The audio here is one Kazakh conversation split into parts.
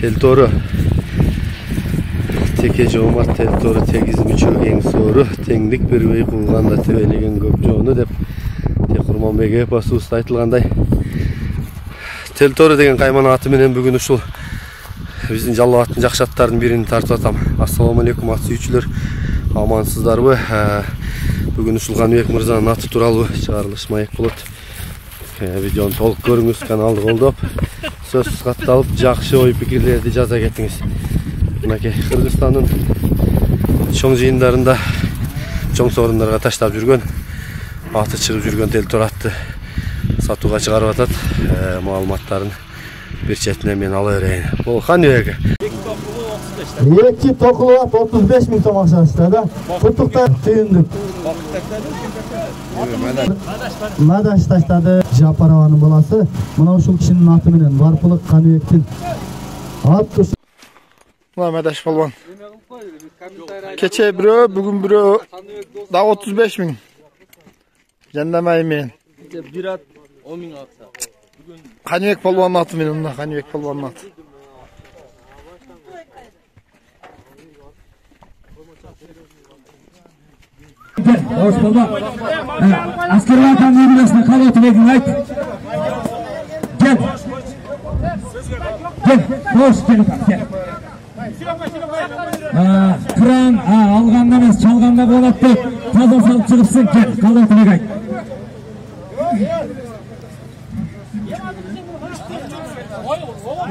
Teltoru. Teke joğumat teltoru tegiz müçögen soru. Tenglik bir bey kulganda tebelegen köp joğunu dep. Tekurman bege epası usta aytılganday. Teltoru degen kayman atı menen bugün uşul bizdin Жалал-Абадтын жакшаттарынын биrini тартып атам. Assalamu alaikum ат сүйүүчүлөр. Амансыздарбы? Бүгүн ушул Каныбек мырзанын аты тууралуу чыгарылыш маек болот. Видеону толук көрүңүз, каналды колдоп, сөзсүз катталып, жакшы ой пикирлерди жаза кетиңиз. Мынакей Кыргызстандын чоң жыйындарында, чоң сорундарга таштап жүргөн, аты чыгып жүргөн Телтор атты сатууга чыгарып атат. Маалыматтарын bir четине мен ала берейин. Бул Каныбек. Эки токулат 35 миң сом акчасы да. Куттуктар түйүндүк. Мадаш таштады Жапарованын баласы. Мына ушул кишинин аты менен Варпылык Каныбектин аты. Мына Мадаш балбан. Кече бирөө, бүгүн бирөө да 35 миң. Жандамай мен. Bir at 10 ming aksa. Каныбек балбанын аты менен, мына Каныбек балбанын аты. Hoş bulduk. Askerler Kanıbek'ine kalıyordu begin ayt. Gel. Gel. Hoş gelin. Gel. Kıran alganda emas, çalganda bolat dep taza salıp çıkıpsın. Gel. Kalıyordu begin ayt.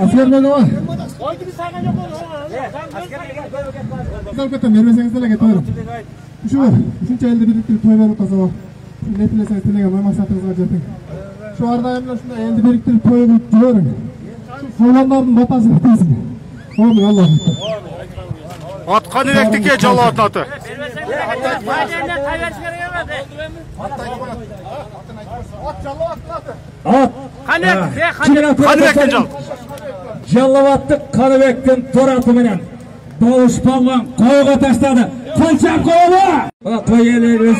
Askerler ne var? Kalkata mermesengizlerle getirin. Şu var. Üçüncü elde biriktirip toy verip kazanalım. Ne dileseniz dilege maksatınızga jetin. Şu ardayımla şunda elde biriktirip toy verip diyorum. Şu soğlanların batasını bitmesin. Oğlum Allah'ım. At Kanıbek'teki Жалал-Абад atı. Kanıbek'ten Жалал-Абадтык Каныбектин тор аты менен Doğuş Palvan koyuğa taşladı. Kolçak koyulu. Toy elleri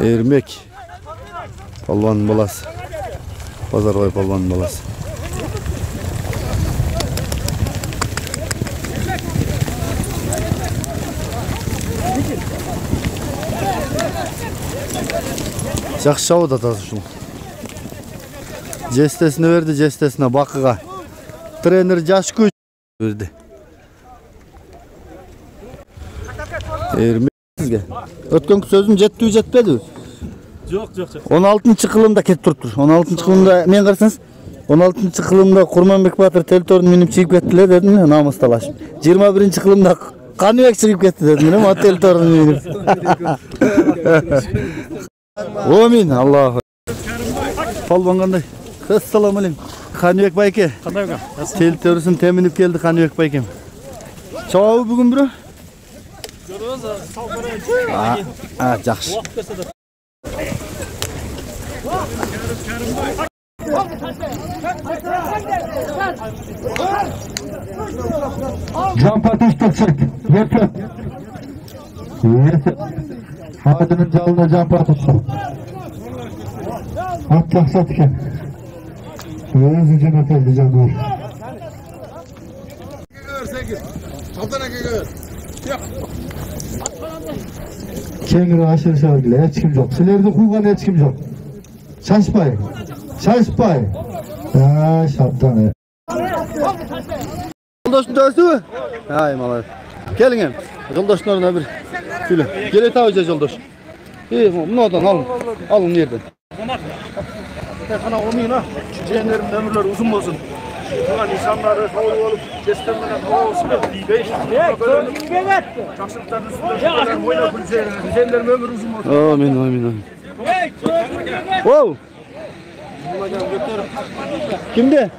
Ermek. Palvanın balası. Pazarboy palvanın balası. Жақсы шабыт атасы ушул. Жестесине берди, жестесине бакыга. Тренер жаш көч берди. Эрме сизге. Өткөнкү сөзүм жеттүү жетпеди? Жок. 16-чы кылымда кетип туруптур. 16-чы кылымда мен карасаңыз, 16-чы кылымда Курманбек Батыр Телторун минип чыгып кеттилер дедим, намысталашып. 21-чи кылымда Каныбек чыгып кетти дедим, ма Телторун минип. Амин, Аллах. Palvan qanday? Assalamu alaykum. Kanыбек байке. Кандай ка? Телторусун теминип келди Каныбек байкем. Чоо бүгүн бирөө? Жакшы. Жампатышты çık. Yeter. Fadının calına Жампатышты. At laksat iken. Özü cennet elde canlar. Kengiri aşırı şarkıyla hiç kim yok. Silerdi kuygan hiç kim yok. Şaşpay. Şaşpay. Ya şaptanı. Жолдоштун дөөсү? Ай, малай. Келиң эми. Жолдоштуна бир күлө. Келе табыжа жолдош. Мынадан алың. Алың жерден. Kana 10 ming ha. Jeğenlerin ömürleri uzun olsun. Bulan insanları havlu olup destemeden hava olsun. 5. Çaksıkların üstünde oynayıp jeğenlerin ömrü uzun olsun. Amin. Wow. Kimde?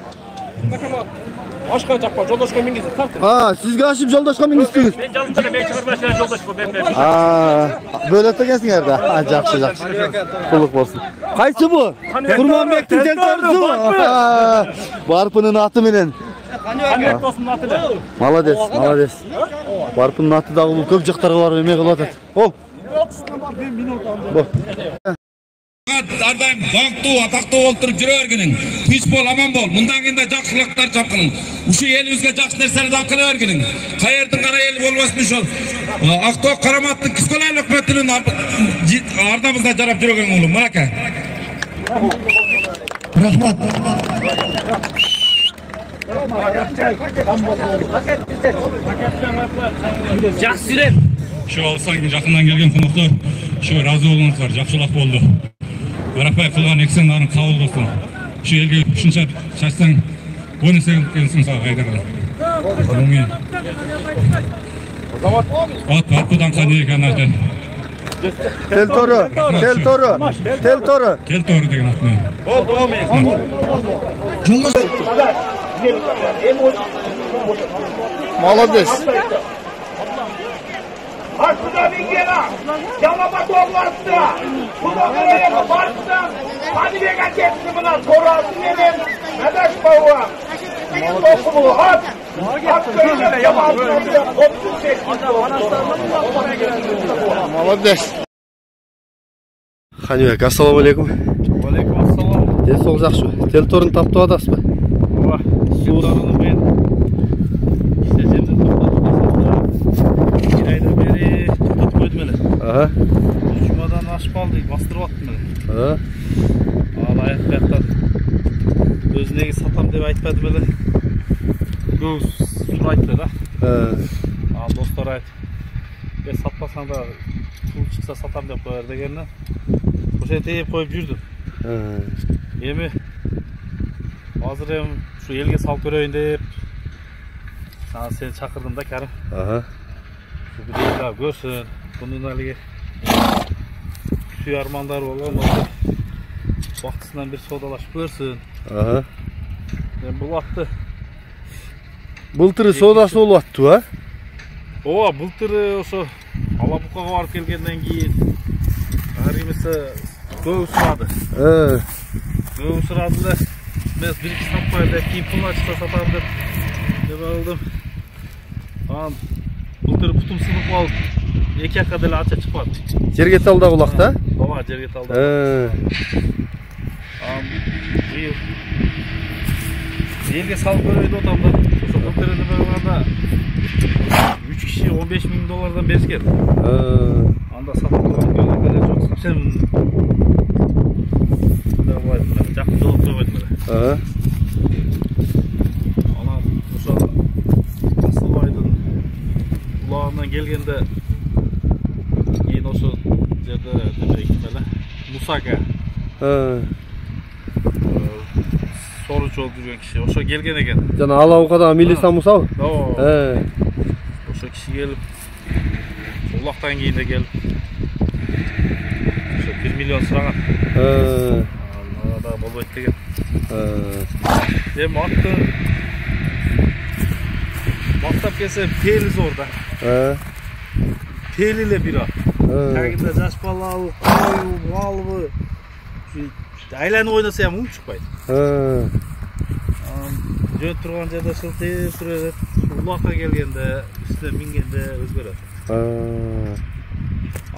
Aşka çakma, Жолдошко mingiz. Sizge aşıp Жолдошко mingiz. Ben Жалал-Абадта ben çıkarmaya Жолдошко ben. Böyle gelsin yerde. Жақсы. Құлық болсын. Қайсы bu? Kurmanbek'tin Teltorusu mu? Barpının atı менен. Каныбек досунун аты да. Молодец. Barpının atı da көп жақтарға барып эме кылып атат. Ол. Ardayım dаңктуу, атактуу болуп туруп жүрө бергиниң. Тынч бол, аман бол. Мындан кийин да жакшылыктар жапкылың. Ушул элибизге жакшы нерселерди алып келе бергиниң. Каердин кара эл болбосун ошол. Актоо Караматтын Кыскөлай өкмөтүнүн ардамызда жарап жүргөн улум. Мынакей. Рахмат. Жақсы жүрем. Şu alsan жақындан келген қонақтар, şu разы болыңыздар, жақсылық болды. Барапай қылған эксенларын қабыл болсын. Şu елге үшінші шашсаң, оны секілденсің саған қайдаған. Оңмен. Атпыдан қане екен атын. Tel toru. Kel toru деген атымен. Молодец. Aslında bir kere yalama toplattı. Bu noktaya baktı. Hadi bir geçti buna. Sonrası neler? Neden baba? Topluluğu hat. Hakkıyla yamalıyla koptu çekti. Молодец. Ханибек, ассаламу алейкум. Алейкум ассалам. Денсаулық жақсы. Тел торын таптып атасыз ба? Ооба. Сударыны мен жерден тоқтатып айдан бери тоқтатып қойдым эле. Жұмадан ашып алды, бастырып аттым эле. Ал аяқтан өзүнө сатам деп айтпадым эле. Көп сурайтты да. Ал достор айтып, сатпасаң да пул чыкса сатам деп коер дегенде ошентип тээп коюп жүрдүм. Эми азыр эми ушу элге салып көрөйүн деп сени чакырдым да, Карим. Бирөө көрсүн, бунун алиги сүй армандар болгон, убактысынан бир соодалашып көрсүн. Бул атты Былтыры соодасы болуп аттыбы, а? Ооба, былтыры ошо Алабукага барып келгенден кийин ар эмесе көп сурады. Көп сурады да, мен бир-iki сатпай деп, кийин пулга чыкса сатам деп алдым. Анан былтыр бутум сынып калып, 2 акка деле ача чыкпады. Жерге талда кулакта? Ооба, жерге талда. Быйыл элге салып көрөйүн деп атам да. Ошо былтыр неме кылганда 3 киши $15,000 беришкен. Анда сатып алган деле жок. Сен жакын жолуп койбойт эле. Анан ошо Асылбайдын булагынан келгенде кийин ошо жерде неме ким эле? Мусага. Soru жол жүргөн киши ошо келген экен. Жана Алабукадагы Милиса Мусабы? Ошо киши келип, улактан кийин да келип, ошо 1 миллион сураган. Анда болбойт деген. Эми атты мактап келсем тели зор да. Тели эле бир ат. Тагында жаш балалуу, койуу, малбы, айланып ойнаса ham уң чыкпайт. Жөн турган жерде шылтып турат. Улакка келгенде, үстүнө мингенде өзгөрөт.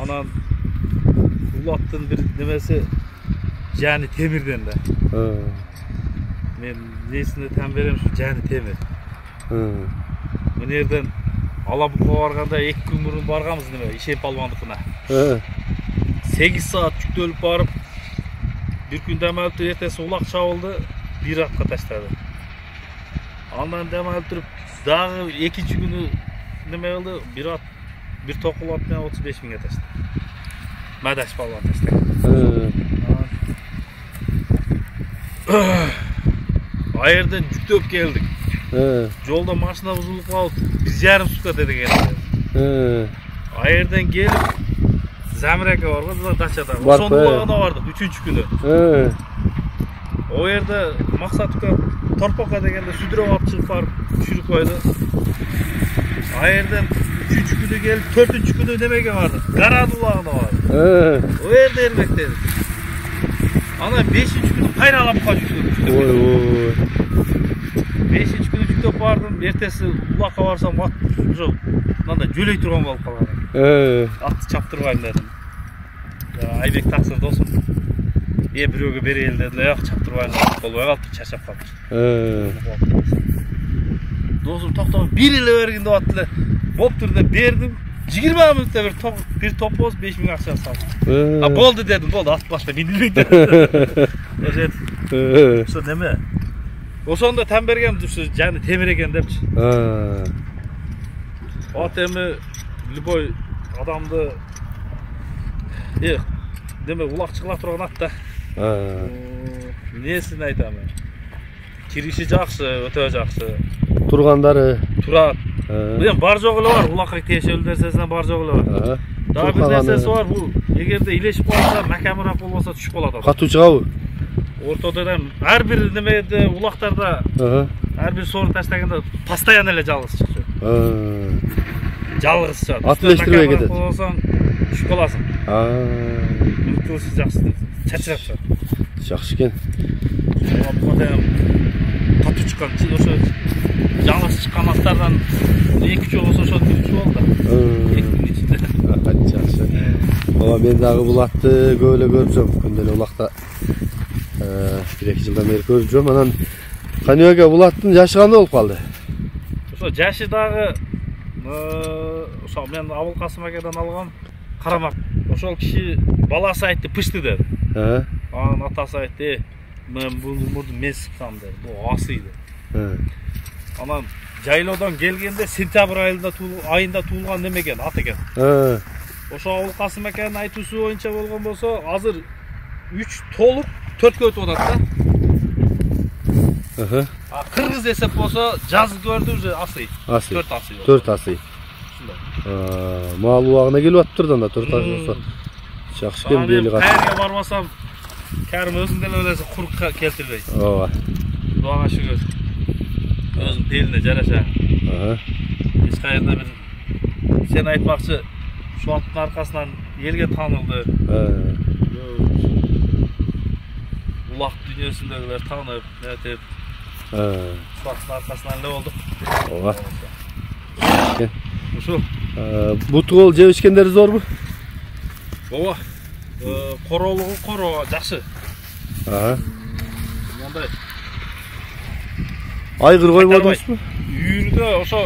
Анан улаттын бир немеси жаны темирден да. Мен несине тан берем, ушу жаны темир. Мынерден Алабукка барганда 2 күн мурун барганбыз неме, Ишен палвандыкына. 8 саат жүктөлүп барып, bir gün dam olib turib, ertasi ulaq chavuldi, bir atqa tashladi. Ondan dam olib turib, dag'i 2-kuni nima bo'ldi? Bir at, bir to'qul atdan 35 mingga tashladi. Madash polvon tashlagan. Ayerdan juktop keldik. Yo'lda mashina buzilib qoldi. Biz yarim sutka dedik endi. Ayerdan kelib Zamraka var mı? Daçada. Son bulağına vardık 3. günü. O yerde maksat torpakla degende südüre alıp çıkıp varıp düşürüp koydu. O yerden 3. günü gelip 4. günü demeke vardı. Karan bulağına vardı. O yerde elbekteydi. Ana 5. günü kaynalap kaçıyordum. 5. günü çıkıp vardım. Ertesi bulakka varsam at yok. Nanda jöley turgan bolуп калган. Atты çaptırbayım dedim. Aybek taksir dostum. Бирөөгө берели дедилер, ак чаптырбайм болбой калыптыр, чарчап калыптыр. Досум токтоп бир эле бергин деп аттылар. Болуптур деп бердим. 20 мүнөттө бир топоз 5000 акча салдым. А болду дедим, болду, атып башта минилбейт дедим. Ошо неме? Ошондо там бергем ушу жаны темир экен депчи. От эми любой адамды деме улакчы кыла турган ат да. Несин айтам? Кириши жакшы, өтө жакшы. Тургандары турат. Эми бар жогу эле бар, улакка тиешелүү нерсесинен бар жогу эле бар. Дагы бир нерсеси бар, бул эгерде илешип калса, макамыраак болбосо түшүп калат адам. Катуучугабы? Ортодо ар бир немеде улактарда ар бир сорун таштаганда постоянно эле жалгыз чыгат. Жалгыз чыгат. Атлештирбей кетет. Болсоң түшүп каласың. Мыктысы жакшы. Чачырап чыгат. Жакшы экен. Катуу чыккан, ошо жалгыз чыккан аттардан 2 жол болсо ошо түшүп болду. 2 күн ичинде. Жакшы. Ооба мен дагы бул атты көп эле көрүп жүрөм. Күндө эле улакта 1-2 жылдан бери көрүп жүрөм. Анан Каныбек бул аттын жашы кандай болуп калды? Ошо жашы дагы ошо мен Абыл Касым акадан алгам карамак. Ошол киши баласы айтты, пышты деди. Анан атасы айтты, мен мурду мен сыккам деди. Бул асыйды. Анан жайлоодон келгенде сентябрь айында туулган неме экен, ат экен. Ошо Абыл Касым аканын айтуусу боюнча болгон болсо, азыр 3 толуп 4кө өтүп атат да. Кыргыз эсеп болсо, жаз көрдү уже асый. 4 асый. 4 асый. Мал убагына келип атыптыр да, 4 асый болсо. Жакшы экен бели кат. Кайерге барбасам, кәрим өзүң деле элеси курук келтирбейт. Ооба. Кудайга шүгүр. Өзүң белине жараша. Эч кайерде бир сен айтмакчы, şu аттын аркасынан элге таанылды. Улак дүйнөсүндөгүлөр таанып, нетип. Şu аттын аркасынан эле болдук. Ооба. Ушу. Бутугол жебишкендери зорбу? Ооба. Королугу короо жакшы. Мындай. Айгыр койбодуңузбу? Үйүрдө ошо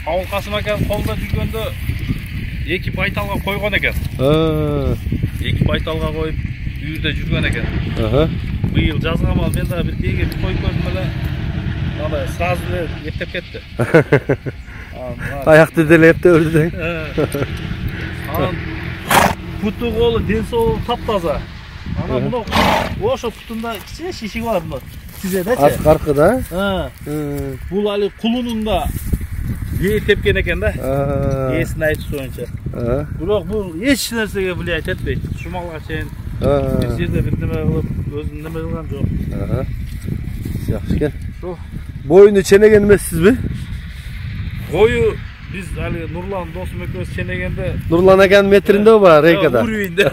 Абыл Касым аканын колунда жүргөндө 2 байталга койгон экен. 2 байталга коюп үйүрдө жүргөн экен. Быйыл жазга мал мен дагы бир тегип коюп көрдүм эле. Мындай сразу эле эптеп кетти. Аякты деле эптеп өрдү дең. Анан путу колу ден соолугу таптаза. Анан мына ошо путунда кичине шишиги бар мына. Сизедечи. Аркы да? Бул али кулунунда бээ тепкен экен да. Эсин айтышы боюнча. Бирок бул эч нерсеге влиять этпейт. Шумалга чейин бир жерде бир неме кылып, өзүн неме кылган жок. Жакшы экен. Боюну ченеген эмессизби? Бою биз али Нурлан досум экөөбүз ченегенде. Нурлан аканын метринде бар рейкада. Уровеньде.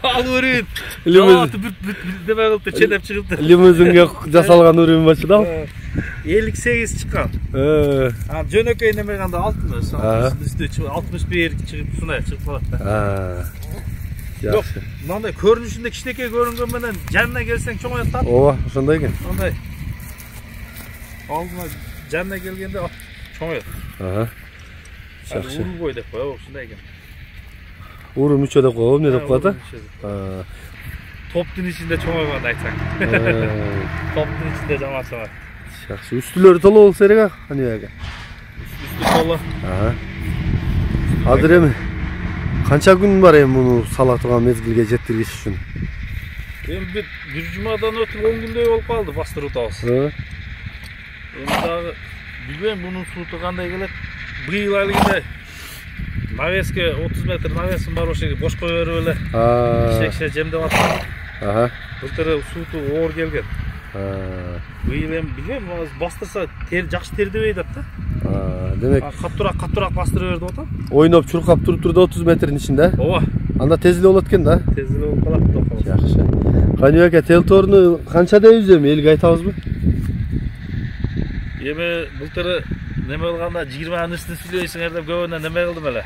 Ал уровень. Лимузин. Неме кылыптыр, ченеп чыгыптыр. Лимузинге жасалган уровень болчу да? 58 чыккан. Жөнөкөй неме кылганда 60. 61 чыгып ушундай чыгып калат да. Жок, мындай көрүнүшүндө кичинекей көрүнгөн менен жанына келсең чоңоет да. Ооба, ошондой экен. Мындай. Алдына жанына келгенде чоңоет. Жакшы. Урбой деп коебу, ушундай экен. Урум үчө деп коебу, эмне деп коет а? Топтун ичинде чоңойгонду айтсаң. Топтун ичинде жаман чоңойт. Жакшы. Үстүлөрү толо болсо керек а, Каныбек ака. Үстү толо. Азыр эми канча күн бар эми муну сала турган мезгилге жеткириш үчүн? Эми бир жумадан өтүп 10 күндөй болуп калды бастырып атабыз. Эми дагы билбейм мунун суту кандай келет. Быйыл алгиде навеске 30 метр навесим бар, ошо бош кое берип эле. Кичине жемдеп атат. Былтыр суту оор келген. Быйыл эми билбейм, бастырса жакшы тердебей атат да. Демек каттуураак бастырып берди деп атам. Ойноп чуркап туруптур да 30 метрдин ичинде. Ооба. Анда тез эле болот экен да. Тез эле болуп калат деп атам. Жакшы. Каныбек ака телторуну канча дейбиз эми, элге айтабызбы? Эми былтыр неме кылганда 20-нын үстүн сүйлөйсүңөр деп көбүнө неме кылдым эле.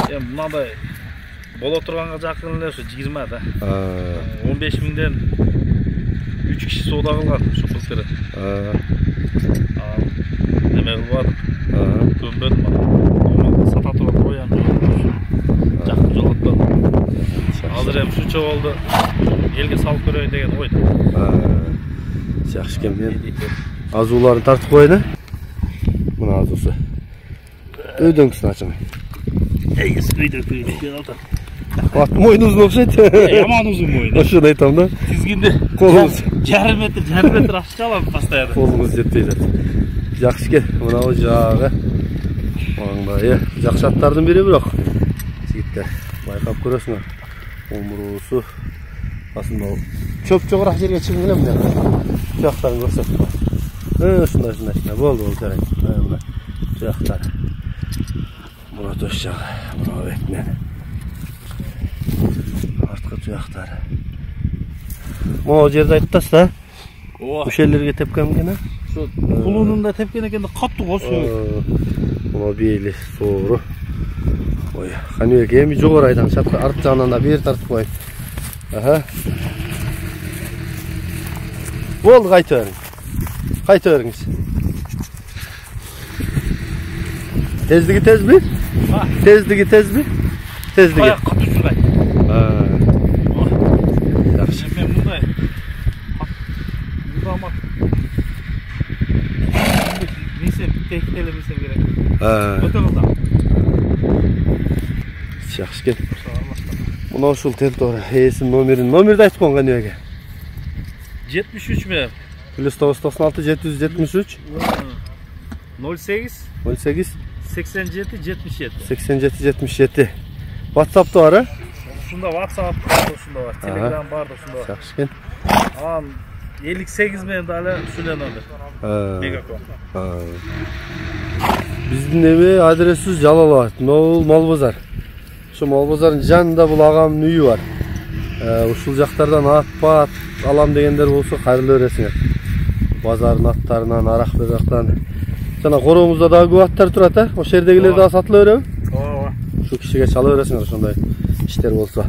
Эми мындай Bola turганга жакын эле ошо 20 да. 15 миңден 3 киши соода кылган ошо былтыр. Неме кылбадым. Көнбөдүм аны. Сата турган коям. Жакын жолоттон. Азыр эми шунча болду. Элге салып көрөйүн деген ойдо. Жакшы экен. Мен азууларын тартып коеюн. Мына азуусу. Өйдөңкүсүн ачыңай. Ат мойны uzun окшойт. Яман uzun мойны. Ошону айтам да. Тизгинде Колуңуз жарым метр ачып алам постоянно. Колуңуз жетпей жатат. Жакшы экен. Мынабу жагы. Маңдайы жакшы аттардын бири бирок. Жигиттер, байкап көрөсүңөр. Омурусу асында чөп жогораак жерге чыгып элем мен. Жактарын көрсөт. Ушундай. Болду жарайт. Мына жактар. Мына төш жагы. Мына бетинен. Арткы жактары. Могу жерди айттасыз да? Ооба. Ушелерге тепкен экен, а? Ошо кулунунда тепкен экен да каттуу косу. Мына бейли соору. Ой, Каныбек эми жогору айдан чатка арт жагынан да бери тартып коюн. Болду, кайта бериңиз. Кайта бериңиз. Тездиги тезби? Тездиги тезби? Тездиги. Аяк катуу жүргөйт. Жакшы. Мен мындай. Мурдамат. Несем тектеле несем керек. Өтө кылда. Жакшы экен. Мына ушул телтор эсим номерди айтып коюң Каныбек. 73 менен. +996 773 08 18 87 77. 87 WhatsApp'ta var, ha? Ушунда WhatsApp ушунда бар, Telegram бар да ушунда бар. Жакшы экен. Анан 58 менен дагы ушундай номер. Мегафон. Биздин эми адресибиз Жалал Абад, Мал базар. Ошо Мал базардын жанында бул агамдын үйү бар. Ушул жактардан ат алам дегендер болсо кайрылып бересиңер. Базардын аттарынан, арак базактан. Жана коромузда дагы көп аттар турат, а? Ошол жердегилер дагы сатыла береби? Ооба. Şu kişiye çala öğretsinler şunday işler olsa.